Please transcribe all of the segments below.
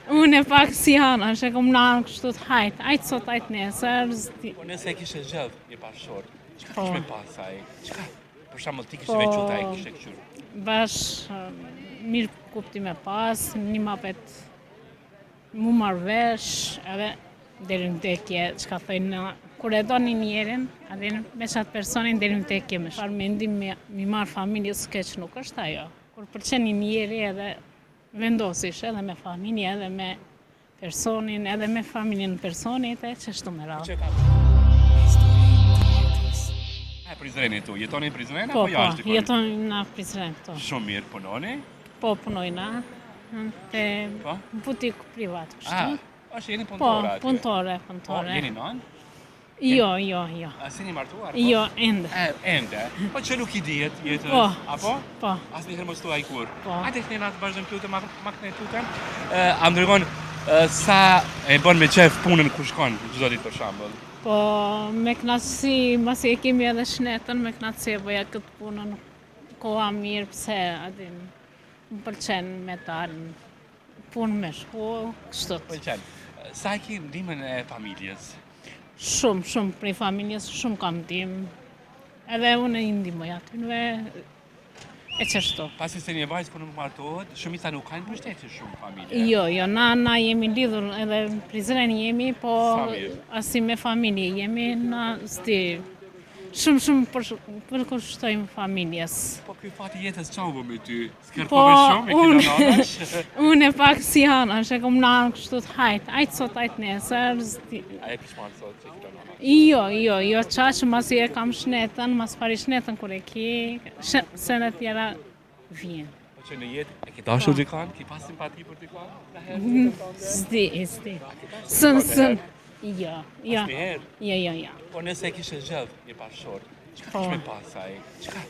Unë e pak si Ana, që kom lanë kështu të hajt sot, hajt nesër. Po nëse e kishe zgjedh një bashkëshor, çka Po. kish me pas ai? Çka? Për shembull ti kishe veçuar ai kishe kështu. Bash mirë kuptim e pas, një mapet mu marrë vesh, edhe deri në vdekje, çka thënë, kur e doni njerin, edhe me qatë personin deri në vdekje me shfarë mendim mi marrë familjes keq nuk është ajo. Kur përqen një njeri edhe vendosish edhe me familje, edhe me personin, edhe me familjen personit, e qështu me radhë. E Prizreni tu, jetoni në Prizren Po, apo jashtë? jetoni në Prizren këto. Shumë mirë punoni? Po, punojna, te Po? butik privat, Ah, kështu. është jeni Po, punëtore atje? punëtore. Po, jeni nën? Jo. A sini martuar? Jo, ende. Ende. Po që nuk i dihet jetës? Po. Apo? Po. Asnjëherë mos thuaj kur. Po. Hajde këne natë vazhdojmë lutem, ma këne lutem. A më tregon sa e bën me qef punën ku shkon çdo ditë për shembull? Po, me knatësi, masi e kemi edhe shnetën, me knatësi e bëja këtë punën koha mirë, pse adin më pëlqen me talë punë me shkollë, kështu. Pëlqen. Sa e ki ndihmën e familjes? Shumë prej familjes, shumë kam ndihmë. Edhe unë i ndihmoj atyve e qështu. Pasi se një vajzë kur nuk martohet, shumica nuk kanë mbështetje shumë familje. Jo, na jemi lidhur edhe në Prizren jemi, po Sa mirë. asi me familje jemi, na s'di. Shumë përkushtojmë familjes. Po ky fati jetës çau bë me ty? Po, S'kërkove shumë, e unë- kena nanash? Unë e pak si Ana, që kom lanë kështu të hajt sot, hajt nesër. A e pishmarë sot që kena nanash? Jo, qaqë, mas e kam shnetën, mas pari shnetën kur e ki, sene tjera vjen. Po që në jetë e ki dashur dikon? Ki pas simpati për dikon? S'di. Sën. Jo. Asnjëherë? Jo. Po nëse e kishe zgjedh një bashkëshor, çka Po. kish me pas ai? Çka?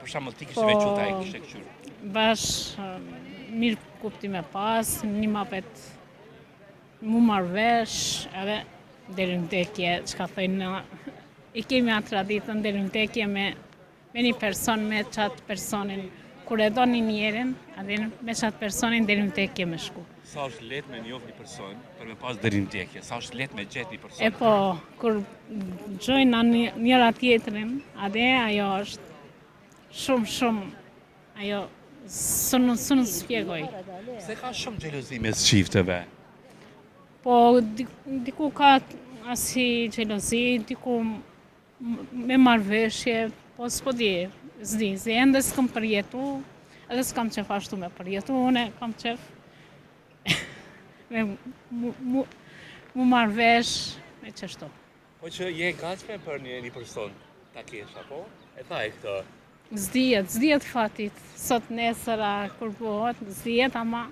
Për shembull ti kishe Po. veçuar ai kishe kështu. Bash mirë kuptim e pas, një mapet mu marrë vesh, edhe deri në vdekje, çka thënë, i kemi atë traditën deri në vdekje me një person, me qatë personin, kur e do një njerin, edhe me qatë personin deri në vdekje me shku. Sa është lehtë me njoh një person për me pas deri në vdekje? Sa është lehtë me gjetë një person? E po, kur gjojna njëra tjetrin, ade ajo është shumë, ajo së në spjegoj. Se ka shumë xhelozi mes çifteve. Po, diku ka asi xhelozi, diku me marrëveshje, po s'po di, s'di, ende s'kam përjetu, edhe s'kam qef ashtu me përjetu, une kam qef me mu marrëvesh, me qështu. Po që je gatshme për një person ta kesh apo? E tha e këtë. Zdijet fatit, sot nesëra kur bëhet, zdijet, ama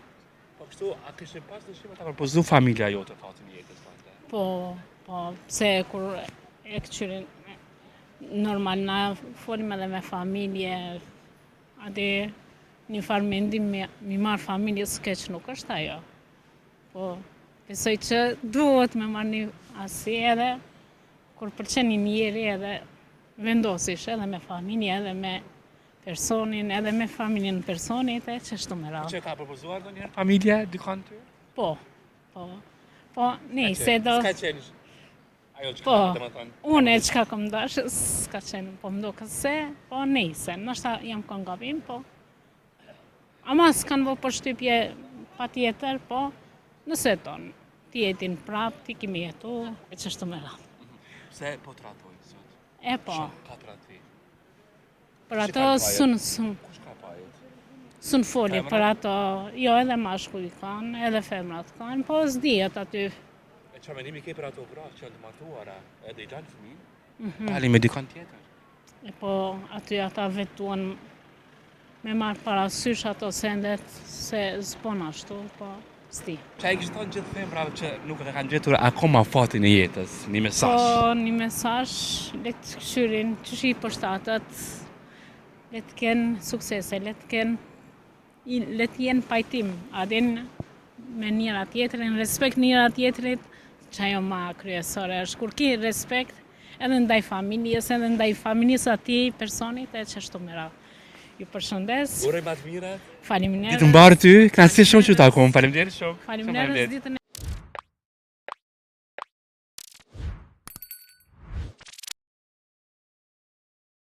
Po kështu, a kishe pas dëshirë ta përpozu familja jote fatin e jetës tande? po, pse kur e këqyrin, normal na folim edhe me familje, ade një farë mendim mi marrë familjes keq nuk është ajo. Po, besoj që duhet me marrë një asi edhe, kur përqen një njeri edhe vendosish edhe me familje, edhe me personin, edhe me familjen personit, e qështu me radhë. Që ka përpozuar ndonjëherë familje dikon ty? Po, nejse do... S'ka qenë ajo që Po, ka, domethënë. unë e qka kom dash, s'ka qenë, po më do këse, po nejse, nështë jam kon gabim, po. Ama s'kanë vë përshtypje pa tjetër, po, nëse tonë, ti jetin prap, ti kimi jetu, e qështu me radhë. Pse po të ratoj sot? E po, Shumë ka të rati. për Si ato kanë pajet? Kush ka pajet? sun foli, Femrat? për ato, jo edhe mashkull kanë, edhe femrat kanë, po s'dijet aty. E qa mendimi ke për ato gra që janë të martuara, edhe i lanë fëmijë? Pali me dikon tjetër. E po, aty ata vetuan me marrë parasysh ato sendet se s'bon ashtu, po s'di. Qa i kishtë thonë gjithë femrave që nuk e kanë gjetur akoma fatin e jetës, një mesazh. Po, një mesazh, le të këshyrin, që shi përshtatët, le të kenë suksese, le të jenë pajtim, adin me njëra tjetrin, respekt njëra tjetrit, që ajo ma kryesore është, kur ki respekt, edhe ndaj familjes atij personit, e qështu me radhë. Ju përshëndes. Uroj më të mira. Faleminderit. Ditë mbarë ty, kënaqësi shumë që u takon. Faleminderit shumë. Faleminderit ditën